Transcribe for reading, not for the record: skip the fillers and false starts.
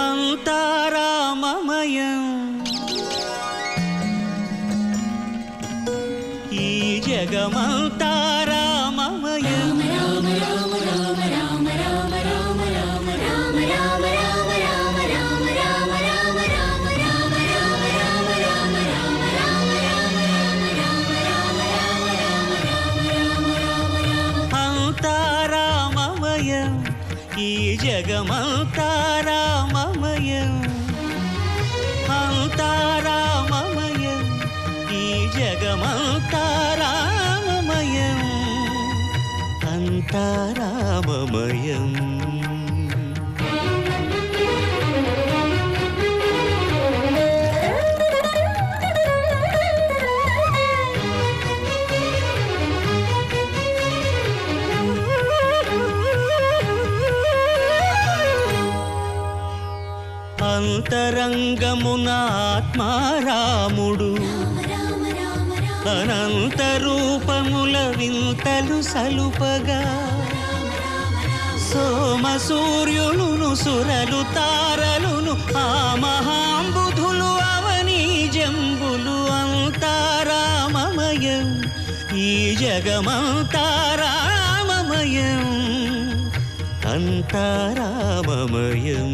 అంతా రామమయం ఈ జగమంతా రామమయం ఈ జగమంతా రామమయం అంతా రామమయం ఈ జగమంతా రామమయం అంతా రామమయం అంతరంగమున ఆత్మారాముడు అనంత రూపముల వింతలు సలుపగా సోమ సూర్యులును సురలు తారలును ఆ మహాంబుధులు అవనీ జంబులు అంతా రామమయం ఈ జగమంతా రామమయం అంతా రామమయం